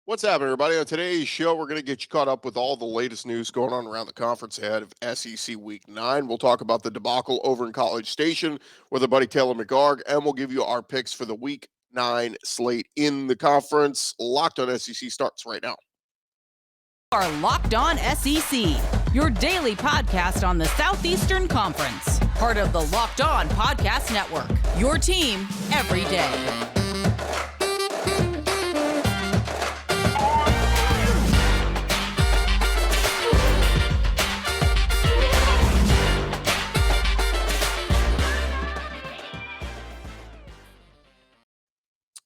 What's happening, everybody? On today's show, we're going to get you caught up with all the latest news going on around the conference ahead of SEC Week 9. We'll talk about the debacle over in College Station with our buddy Taylor McHargue, and we'll give you our picks for the Week 9 slate in the conference. Locked on SEC starts right now. Are Locked On SEC, your daily podcast on the Southeastern Conference. Part of the Locked On Podcast Network, your team every day.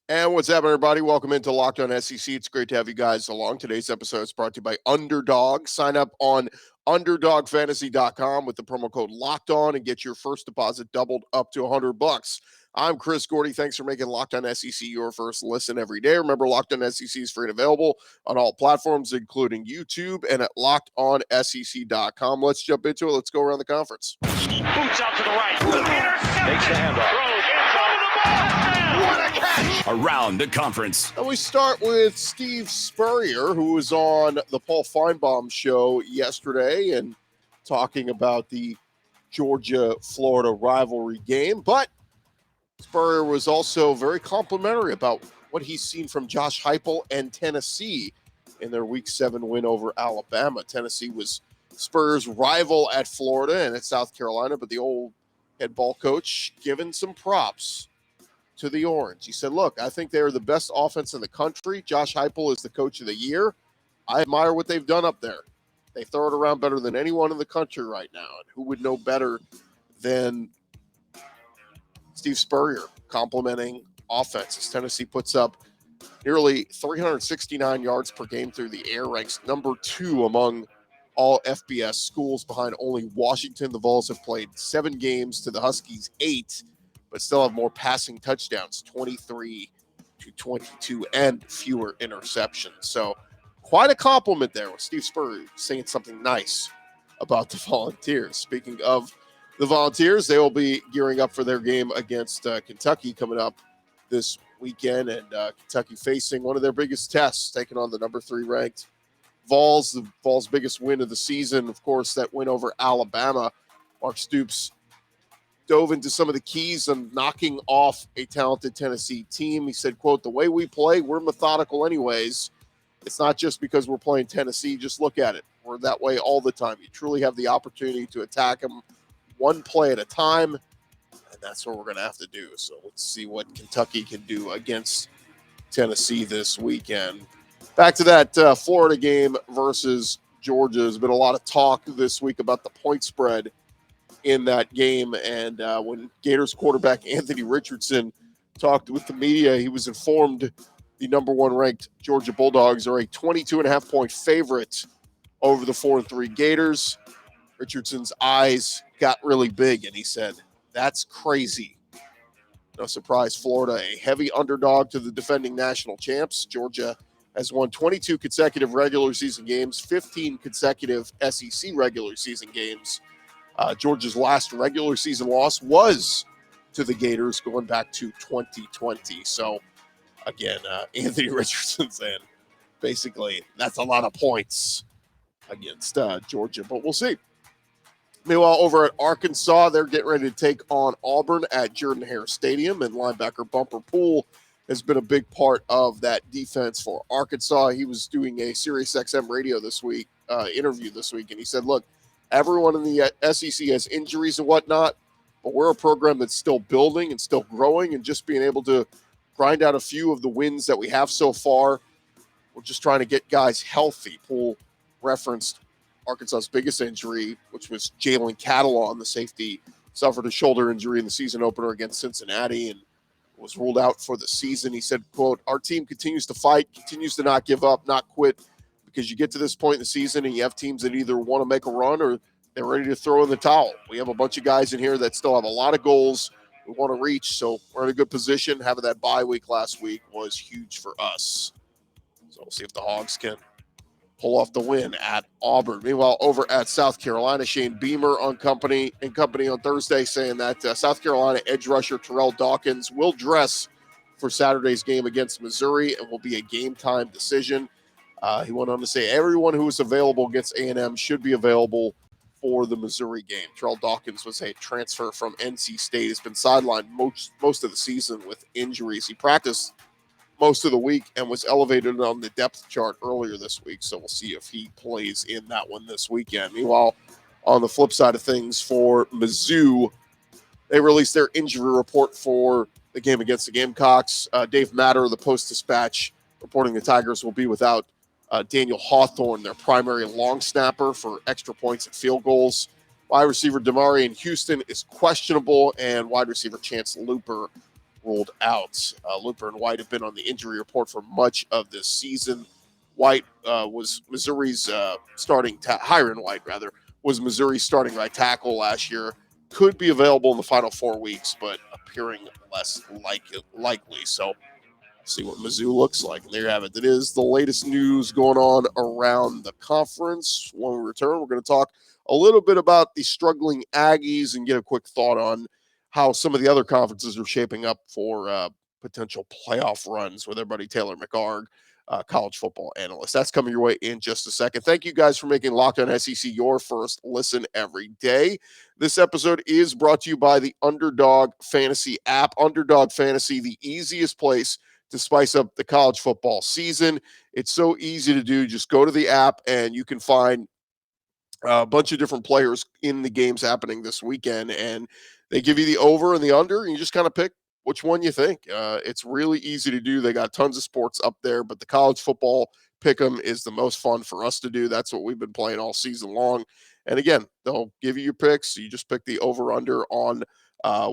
And what's happening, everybody? Welcome into Locked On SEC. It's great to have you guys along. Today's episode is brought to you by Underdog. Sign up on UnderdogFantasy.com with the promo code Locked On and get your first deposit doubled up to $100. I'm Chris Gordy. Thanks for making Locked On SEC your first listen every day. Remember, Locked On SEC is free and available on all platforms, including YouTube and at LockedOnSEC.com. Let's jump into it. Let's go around the conference. Boots out to the right. Interception. Makes the handoff. What a catch. Around the conference. And we start with Steve Spurrier, who was on the Paul Feinbaum show yesterday and talking about the Georgia-Florida rivalry game. But Spurrier was also very complimentary about what he's seen from Josh Heupel and Tennessee in their Week 7 win over Alabama. Tennessee was Spurrier's rival at Florida and at South Carolina, but the old head ball coach giving some props to the Orange. He said, look, I think they're the best offense in the country. Josh Heupel is the coach of the year. I admire what they've done up there. They throw it around better than anyone in the country right now. And who would know better than Steve Spurrier complimenting offenses? Tennessee puts up nearly 369 yards per game through the air, ranks number 2 among all FBS schools behind only Washington. The Vols have played 7 games to the Huskies 8, but still have more passing touchdowns, 23 to 22, and fewer interceptions. So quite a compliment there with Steve Spurrier saying something nice about the Volunteers. Speaking of the Volunteers, they will be gearing up for their game against Kentucky coming up this weekend, and Kentucky facing one of their biggest tests, taking on the number 3 ranked Vols, the Vols' biggest win of the season. Of course, that win over Alabama. Mark Stoops dove into some of the keys on knocking off a talented Tennessee team. He said, quote, the way we play, we're methodical anyways. It's not just because we're playing Tennessee. Just look at it. We're that way all the time. You truly have the opportunity to attack them one play at a time, and that's what we're going to have to do. So let's see what Kentucky can do against Tennessee this weekend. Back to that Florida game versus Georgia. There's been a lot of talk this week about the point spread in that game, and when Gators quarterback Anthony Richardson talked with the media, he was informed the number 1 ranked Georgia Bulldogs are a 22.5 point favorite over the 4-3 Gators. Richardson's eyes got really big, and he said, that's crazy. No surprise, Florida, a heavy underdog to the defending national champs. Georgia has won 22 consecutive regular season games, 15 consecutive SEC regular season games. Georgia's last regular season loss was to the Gators going back to 2020. So, again, Anthony Richardson saying basically that's a lot of points against Georgia, but we'll see. Meanwhile, over at Arkansas, they're getting ready to take on Auburn at Jordan-Hare Stadium, and linebacker Bumper Poole has been a big part of that defense for Arkansas. He was doing a SiriusXM radio this week, interview this week, and he said, look, everyone in the SEC has injuries and whatnot, but we're a program that's still building and still growing, and just being able to grind out a few of the wins that we have so far. We're just trying to get guys healthy. Poole referenced Arkansas's biggest injury, which was Jalen Catalon, the safety, suffered a shoulder injury in the season opener against Cincinnati and was ruled out for the season. He said, quote, our team continues to fight, continues to not give up, not quit, because you get to this point in the season and you have teams that either want to make a run or they're ready to throw in the towel. We have a bunch of guys in here that still have a lot of goals we want to reach, so we're in a good position. Having that bye week last week was huge for us. So we'll see if the Hogs can pull off the win at Auburn. Meanwhile, over at South Carolina, Shane Beamer on company on Thursday saying that South Carolina edge rusher Terrell Dawkins will dress for Saturday's game against Missouri and will be a game-time decision. He went on to say everyone who is available against A&M should be available for the Missouri game. Terrell Dawkins was a transfer from NC State. Has been sidelined most of the season with injuries. He practiced most of the week and was elevated on the depth chart earlier this week, so we'll see if he plays in that one this weekend. Meanwhile, on the flip side of things for Mizzou, they released their injury report for the game against the Gamecocks. Dave Matter of the Post-Dispatch reporting the Tigers will be without Daniel Hawthorne, their primary long snapper for extra points and field goals. Wide receiver Damarian Houston is questionable, and wide receiver Chance Looper ruled out. Looper and White have been on the injury report for much of this season. White was Missouri's Hiron White, was Missouri's starting right tackle last year. Could be available in the final 4 weeks, but appearing less likely. So see what Mizzou looks like. And there you have it. That is the latest news going on around the conference. When we return, we're going to talk a little bit about the struggling Aggies and get a quick thought on how some of the other conferences are shaping up for potential playoff runs with our buddy Taylor McHargue, college football analyst. That's coming your way in just a second. Thank you guys for making Locked On SEC your first listen every day. This episode is brought to you by the Underdog Fantasy app. Underdog Fantasy, the easiest place to spice up the college football season. It's so easy to do. Just go to the app and you can find a bunch of different players in the games happening this weekend, and they give you the over and the under, and you just kind of pick which one you think. It's really easy to do. They got tons of sports up there, but the college football pick'em is the most fun for us to do. That's what we've been playing all season long. And again, they'll give you your picks. So you just pick the over under on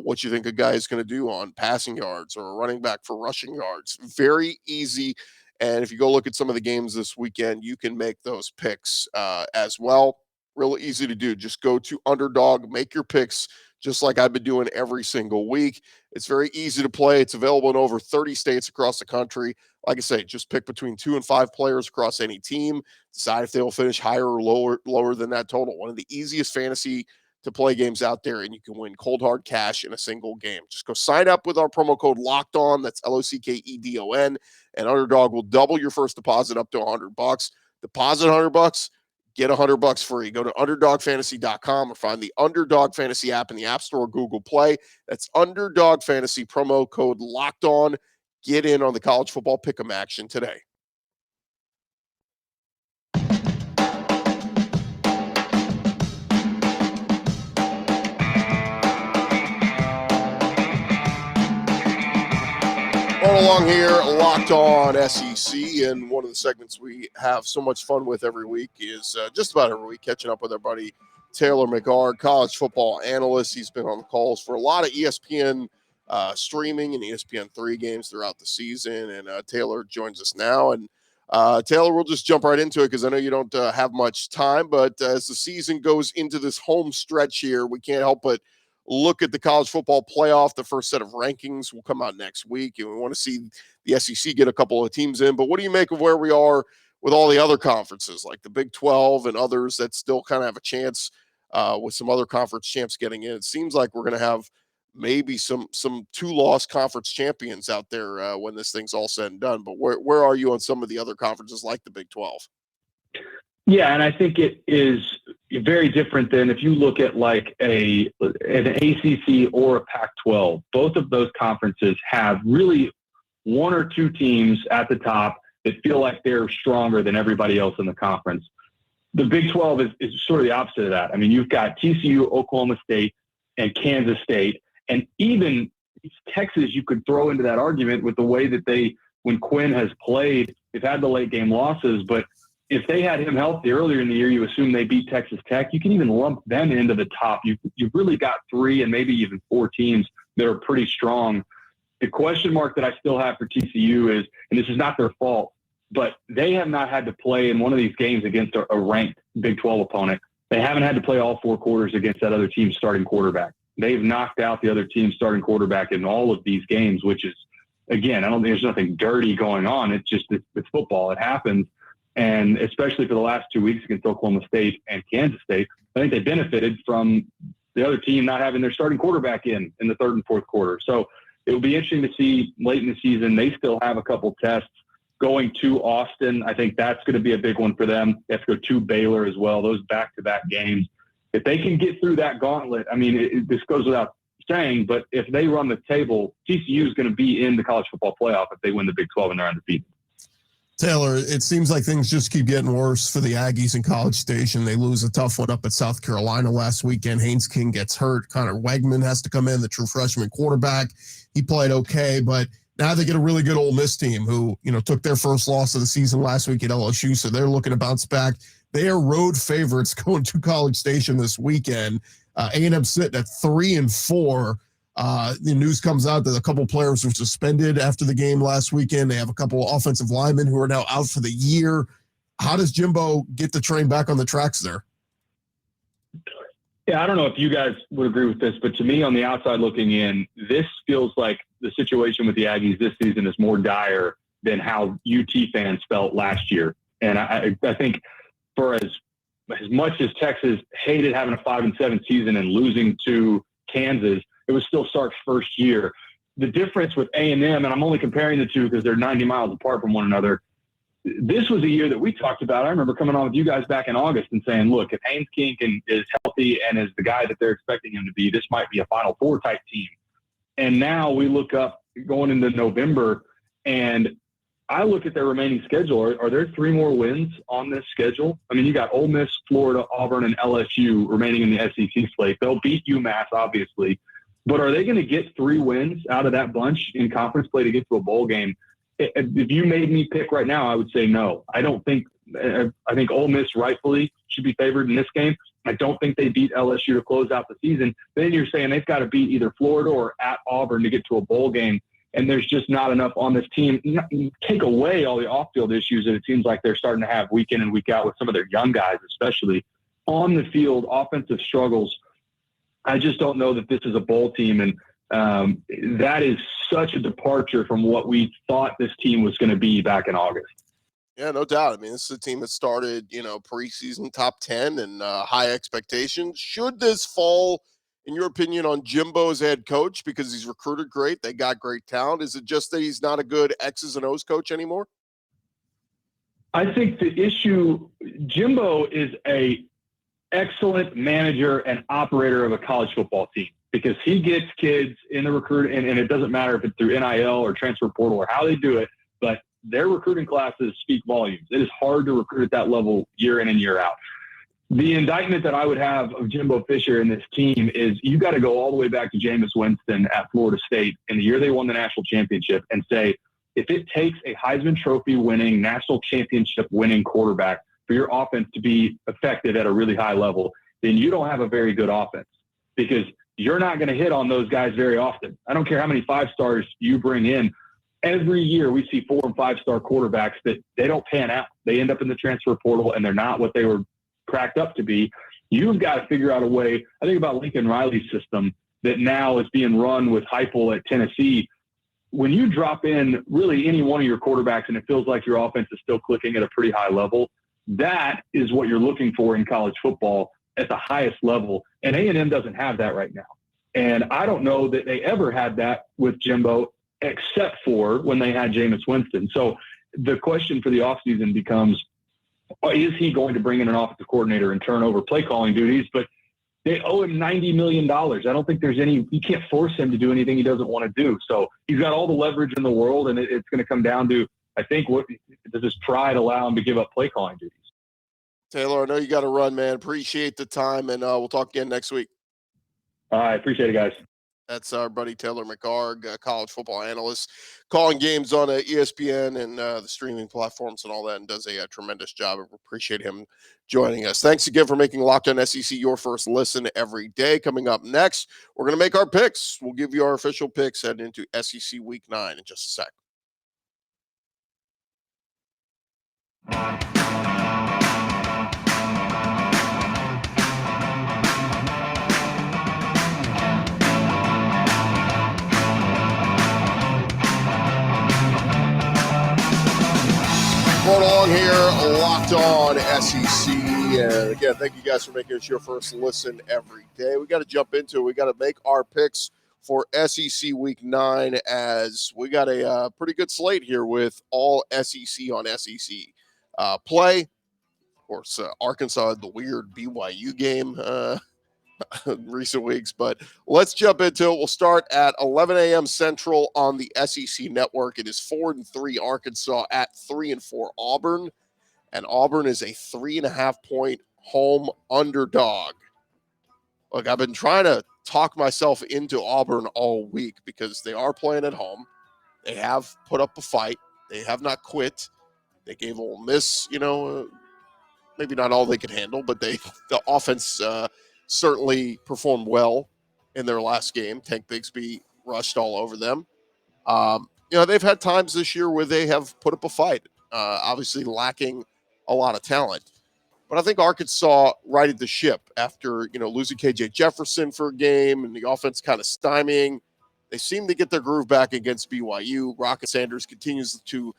what you think a guy is going to do on passing yards or a running back for rushing yards. Very easy. And if you go look at some of the games this weekend, you can make those picks as well. Real easy to do. Just go to Underdog, make your picks, just like I've been doing every single week. It's very easy to play. It's available in over 30 states across the country. Like I say, just pick between 2 and 5 players across any team. Decide if they will finish higher or lower than that total. One of the easiest fantasy to play games out there, and you can win cold hard cash in a single game. Just go sign up with our promo code Locked On. That's LOCKEDON, and Underdog will double your first deposit up to $100. Deposit $100. Get $100 free. Go to UnderdogFantasy.com or find the Underdog Fantasy app in the App Store or Google Play. That's Underdog Fantasy, promo code Locked On. Get in on the college football pick'em action today. Going along here, Locked On SEC, and one of the segments we have so much fun with every week is just about every week catching up with our buddy Taylor McHargue, college football analyst. He's been on the calls for a lot of ESPN streaming and ESPN3 games throughout the season, and Taylor joins us now. And Taylor, we'll just jump right into it because I know you don't have much time, but as the season goes into this home stretch here, we can't help but look at the college football playoff. The first set of rankings will come out next week, and we want to see the SEC get a couple of teams in. But what do you make of where we are with all the other conferences, like the Big 12 and others that still kind of have a chance with some other conference champs getting in? It seems like we're going to have maybe some 2-loss conference champions out there when this thing's all said and done. But where are you on some of the other conferences like the Big 12? Yeah, and I think it is very different than if you look at like an ACC or a Pac-12. Both of those conferences have really 1 or 2 teams at the top that feel like they're stronger than everybody else in the conference. The Big 12 is sort of the opposite of that. I mean, you've got TCU, Oklahoma State, and Kansas State, and even Texas you could throw into that argument with the way that when Quinn has played, they've had the late game losses, but if they had him healthy earlier in the year, you assume they beat Texas Tech. You can even lump them into the top. You've really got 3 and maybe even 4 teams that are pretty strong. The question mark that I still have for TCU is, and this is not their fault, but they have not had to play in one of these games against a ranked Big 12 opponent. They haven't had to play all 4 quarters against that other team's starting quarterback. They've knocked out the other team's starting quarterback in all of these games, which is, again, I don't think there's nothing dirty going on. It's just it's football. It happens. And especially for the last 2 weeks against Oklahoma State and Kansas State, I think they benefited from the other team not having their starting quarterback in the third and fourth quarter. So it'll be interesting to see late in the season. They still have a couple tests going to Austin. I think that's going to be a big one for them. They have to go to Baylor as well, those back-to-back games. If they can get through that gauntlet, I mean, this goes without saying, but if they run the table, TCU is going to be in the college football playoff if they win the Big 12 and they're undefeated. Taylor, it seems like things just keep getting worse for the Aggies in College Station. They lose a tough one up at South Carolina last weekend. Haynes King gets hurt. Connor Wegman has to come in, the true freshman quarterback. He played okay, but now they get a really good Ole Miss team who, took their first loss of the season last week at LSU, so they're looking to bounce back. They are road favorites going to College Station this weekend. A&M sitting at 3-4. The news comes out that a couple players were suspended after the game last weekend. They have a couple of offensive linemen who are now out for the year. How does Jimbo get the train back on the tracks there? Yeah, I don't know if you guys would agree with this, but to me, on the outside looking in, this feels like the situation with the Aggies this season is more dire than how UT fans felt last year. And I think for as much as Texas hated having a 5-7 season and losing to Kansas, it was still Sark's first year. The difference with A&M, and I'm only comparing the two because they're 90 miles apart from one another, this was a year that we talked about. I remember coming on with you guys back in August and saying, look, if Haynes King is healthy and is the guy that they're expecting him to be, this might be a Final Four type team. And now we look up going into November, and I look at their remaining schedule. Are there 3 more wins on this schedule? I mean, you got Ole Miss, Florida, Auburn, and LSU remaining in the SEC slate. They'll beat UMass, obviously. But are they going to get 3 wins out of that bunch in conference play to get to a bowl game? If you made me pick right now, I would say no. I think Ole Miss rightfully should be favored in this game. I don't think they beat LSU to close out the season. Then you're saying they've got to beat either Florida or at Auburn to get to a bowl game. And there's just not enough on this team. Take away all the off-field issues that it seems like they're starting to have week in and week out with some of their young guys, especially on the field, offensive struggles. I just don't know that this is a bowl team. And that is such a departure from what we thought this team was going to be back in August. Yeah, no doubt. I mean, this is a team that started, preseason top 10 and high expectations. Should this fall, in your opinion, on Jimbo as head coach because he's recruited great, they got great talent? Is it just that he's not a good X's and O's coach anymore? I think the issue, Jimbo is a excellent manager and operator of a college football team because he gets kids in the recruit, and it doesn't matter if it's through NIL or transfer portal or how they do it, but their recruiting classes speak volumes. It is hard to recruit at that level year in and year out. The indictment that I would have of Jimbo Fisher and this team is you got to go all the way back to Jameis Winston at Florida State in the year they won the national championship and say, if it takes a Heisman Trophy winning, national championship winning quarterback for your offense to be effective at a really high level, then you don't have a very good offense because you're not going to hit on those guys very often. I don't care how many 5-stars you bring in. Every year we see 4- and 5-star quarterbacks that they don't pan out. They end up in the transfer portal and they're not what they were cracked up to be. You've got to figure out a way. I think about Lincoln Riley's system that now is being run with Heupel at Tennessee. When you drop in really any one of your quarterbacks and it feels like your offense is still clicking at a pretty high level, that is what you're looking for in college football at the highest level. And A&M doesn't have that right now. And I don't know that they ever had that with Jimbo except for when they had Jameis Winston. So the question for the offseason becomes, is he going to bring in an offensive coordinator and turn over play calling duties? But they owe him $90 million. I don't think there's any – you can't force him to do anything he doesn't want to do. So he's got all the leverage in the world, and it's going to come down to, I think, what does his pride allow him to give up play calling duties? Taylor, I know you got to run, man. Appreciate the time, and we'll talk again next week. All right, appreciate it, guys. That's our buddy Taylor McHargue, college football analyst, calling games on ESPN and the streaming platforms and all that, and does a tremendous job. I appreciate him joining us. Thanks again for making Locked On SEC your first listen every day. Coming up next, we're going to make our picks. We'll give you our official picks heading into SEC Week 9 in just a sec. Going along here, Locked On SEC. And again, thank you guys for making us your first listen every day. We got to jump into it. We got to make our picks for SEC Week 9, as we got a pretty good slate here with all SEC on SEC play. Of course, Arkansas had the weird BYU game in recent weeks, but let's jump into it. We'll start at 11 a.m. Central on the SEC Network. It is 4-3 Arkansas at 3-4 Auburn, and Auburn is a 3.5-point home underdog. Look, I've been trying to talk myself into Auburn all week because they are playing at home. They have put up a fight. They have not quit. They gave Ole Miss, maybe not all they could handle, but the offense certainly performed well in their last game. Tank Bigsby rushed all over them. They've had times this year where they have put up a fight, obviously lacking a lot of talent. But I think Arkansas righted the ship after, losing KJ Jefferson for a game and the offense kind of stymieing. They seem to get their groove back against BYU. Rocket Sanders continues to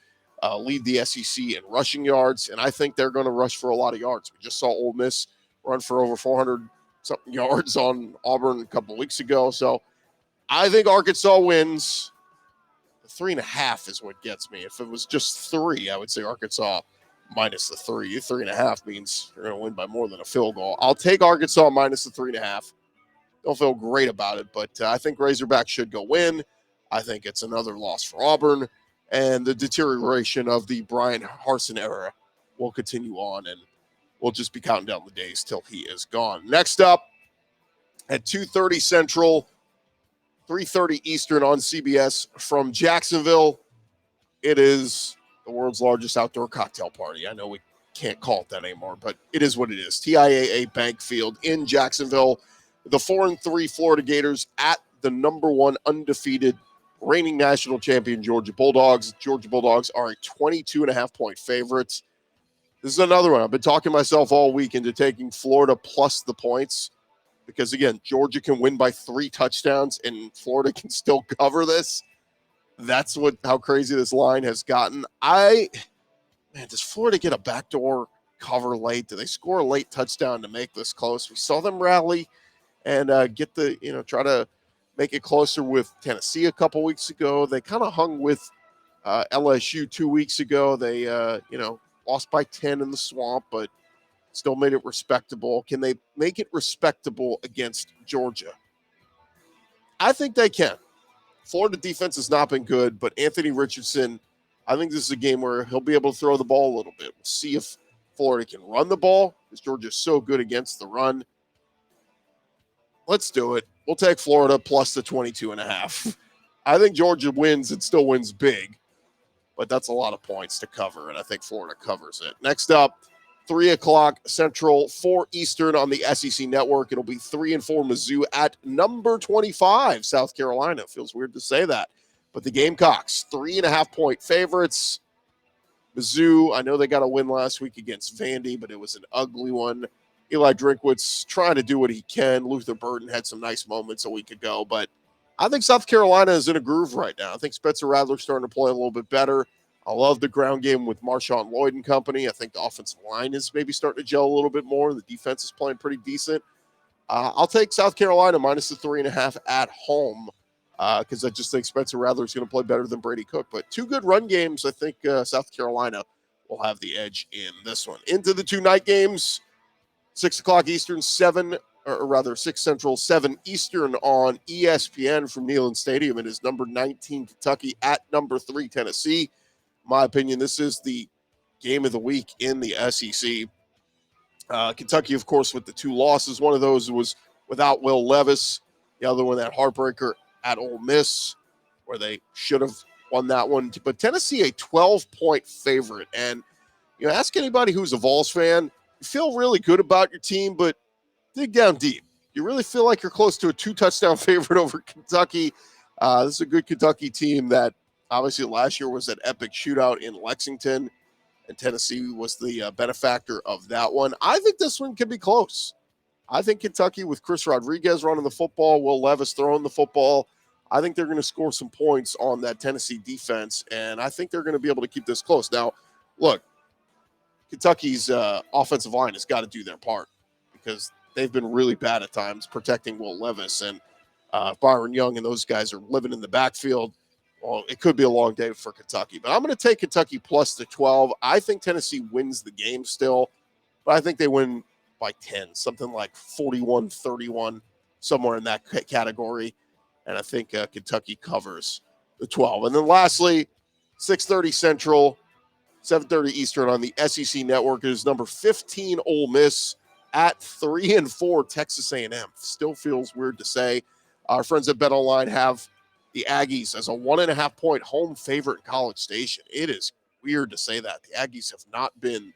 lead the SEC in rushing yards, and I think they're going to rush for a lot of yards. We just saw Ole Miss run for over 400-something yards on Auburn a couple of weeks ago. So I think Arkansas wins. 3.5 is what gets me. If it was just 3, I would say Arkansas minus the 3. 3.5 means you're going to win by more than a field goal. I'll take Arkansas minus the 3.5. Don't feel great about it, but I think Razorbacks should go win. I think it's another loss for Auburn, and the deterioration of the Brian Harsin era will continue on, and we'll just be counting down the days till he is gone. Next up, at 2:30 Central, 3:30 Eastern on CBS from Jacksonville, it is the world's largest outdoor cocktail party. I know we can't call it that anymore, but it is what it is. TIAA Bank Field in Jacksonville. The 4-3 Florida Gators at the number 1 undefeated reigning national champion Georgia Bulldogs. Georgia Bulldogs are a 22.5-point favorites. This is another one. I've been talking myself all week into taking Florida plus the points because, again, Georgia can win by 3 touchdowns and Florida can still cover this. That's how crazy this line has gotten. Does Florida get a backdoor cover late? Do they score a late touchdown to make this close? We saw them rally and get try to make it closer with Tennessee a couple weeks ago. They kind of hung with LSU 2 weeks ago. They, lost by 10 in the swamp, but still made it respectable. Can they make it respectable against Georgia? I think they can. Florida defense has not been good, but Anthony Richardson, I think this is a game where he'll be able to throw the ball a little bit. We'll see if Florida can run the ball because Georgia's so good against the run. Let's do it. We'll take Florida plus the 22.5. I think Georgia wins and still wins big, but that's a lot of points to cover, and I think Florida covers it. Next up, 3 o'clock Central, 4 Eastern on the SEC Network. It'll be 3-4 Mizzou at number 25, South Carolina. Feels weird to say that, but the Gamecocks, 3.5-point favorites. Mizzou, I know they got a win last week against Vandy, but it was an ugly one. Eli Drinkwitz trying to do what he can. Luther Burden had some nice moments a week ago, but I think South Carolina is in a groove right now. I think Spencer Rattler's starting to play a little bit better. I love the ground game with Marshawn Lloyd and company. I think the offensive line is maybe starting to gel a little bit more. The defense is playing pretty decent. I'll take South Carolina minus the 3.5 at home because I just think Spencer Rattler is going to play better than Brady Cook. But 2 good run games. I think South Carolina will have the edge in this one. Into the 2 night games, 6 o'clock Eastern, 6 Central, 7 Eastern on ESPN from Neyland Stadium. It is number 19 Kentucky at number 3 Tennessee. In my opinion, this is the game of the week in the SEC. Kentucky, of course, with the 2 losses. One of those was without Will Levis. The other one, that heartbreaker at Ole Miss, where they should have won that one. But Tennessee, a 12-point favorite. And ask anybody who's a Vols fan, you feel really good about your team, but dig down deep. You really feel like you're close to a 2-touchdown favorite over Kentucky. This is a good Kentucky team that obviously last year was that epic shootout in Lexington, and Tennessee was the benefactor of that one. I think this one can be close. I think Kentucky with Chris Rodriguez running the football, Will Levis throwing the football, I think they're going to score some points on that Tennessee defense, and I think they're going to be able to keep this close. Now, look, Kentucky's offensive line has got to do their part because they've been really bad at times protecting Will Levis. And Byron Young and those guys are living in the backfield. Well, it could be a long day for Kentucky, but I'm going to take Kentucky plus the 12. I think Tennessee wins the game still, but I think they win by 10, something like 41-31, somewhere in that category. And I think Kentucky covers the 12. And then lastly, 6:30 Central, 7:30 Eastern on the SEC Network is number 15 Ole Miss at 3-4 Texas A&M. Still feels weird to say. Our friends at BetOnline have the Aggies as a 1.5-point home favorite in College Station. It is weird to say that. The Aggies have not been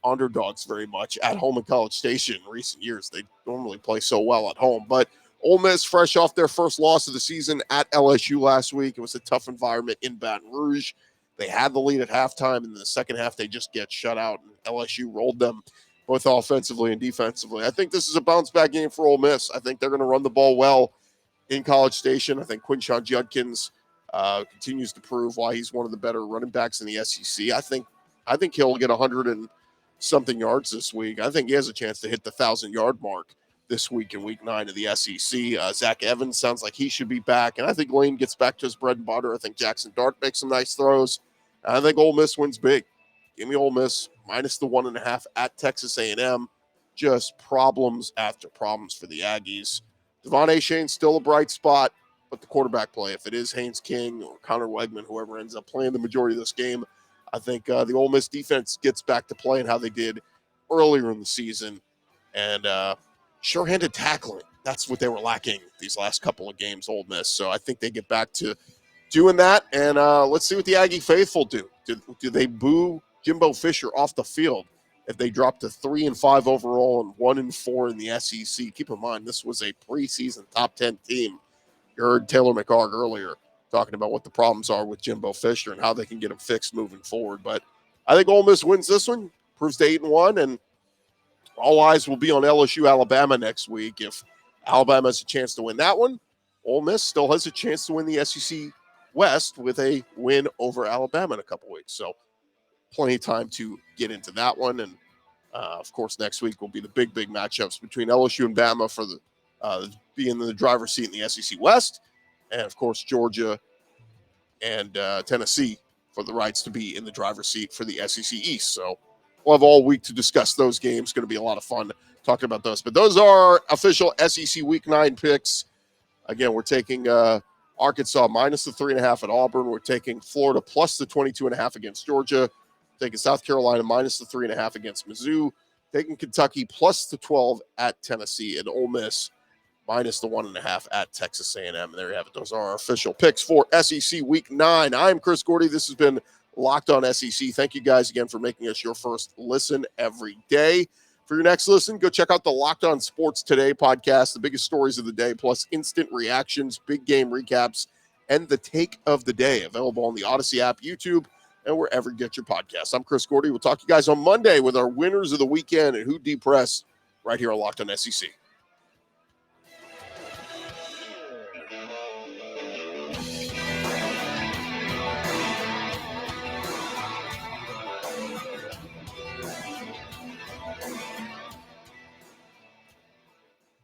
underdogs very much at home in College Station in recent years. They normally play so well at home. But Ole Miss, fresh off their first loss of the season at LSU last week. It was a tough environment in Baton Rouge. They had the lead at halftime, and in the second half, they just get shut out, and LSU rolled them both offensively and defensively. I think this is a bounce-back game for Ole Miss. I think they're going to run the ball well in College Station. I think Quinshon Judkins continues to prove why he's one of the better running backs in the SEC. I think he'll get 100 and something yards this week. I think he has a chance to hit the 1,000-yard mark this week in Week 9 of the SEC. Zach Evans sounds like he should be back, and I think Lane gets back to his bread and butter. I think Jackson Dart makes some nice throws. I think Ole Miss wins big. Give me Ole Miss minus the 1.5 at Texas A&M. Just problems after problems for the Aggies. Devon Achane still a bright spot, but the quarterback play, if it is Haynes King or Connor Wegman, whoever ends up playing the majority of this game, I think the Ole Miss defense gets back to playing how they did earlier in the season. And sure-handed tackling, that's what they were lacking these last couple of games, Ole Miss. So I think they get back to doing that. And let's see what the Aggie faithful do. Do they boo Jimbo Fisher off the field if they drop to 3-5 overall and 1-4 in the SEC? Keep in mind, this was a preseason top 10 team. You heard Taylor McHargue earlier talking about what the problems are with Jimbo Fisher and how they can get him fixed moving forward. But I think Ole Miss wins this one, proves to 8-1, and all eyes will be on LSU Alabama next week. If Alabama has a chance to win that one, Ole Miss still has a chance to win the SEC West with a win over Alabama in a couple weeks. So plenty of time to get into that one. And, of course, next week will be the big matchups between LSU and Bama for the being in the driver's seat in the SEC West. And, of course, Georgia and Tennessee for the rights to be in the driver's seat for the SEC East. So we'll have all week to discuss those games. It's going to be a lot of fun talking about those. But those are our official SEC Week 9 picks. Again, we're taking Arkansas minus the 3.5 at Auburn. We're taking Florida plus the 22.5 against Georgia. Taking South Carolina minus the 3.5 against Mizzou. Taking Kentucky plus the 12 at Tennessee, and Ole Miss minus the 1.5 at Texas A&M. And there you have it. Those are our official picks for SEC Week 9. I'm Chris Gordy. This has been Locked On SEC. Thank you guys again for making us your first listen every day. For your next listen, go check out the Locked On Sports Today podcast, the biggest stories of the day, plus instant reactions, big game recaps, and the take of the day. Available on the Odyssey app, YouTube, and wherever you get your podcasts. I'm Chris Gordy. We'll talk to you guys on Monday with our winners of the weekend and who depressed right here on Locked On SEC.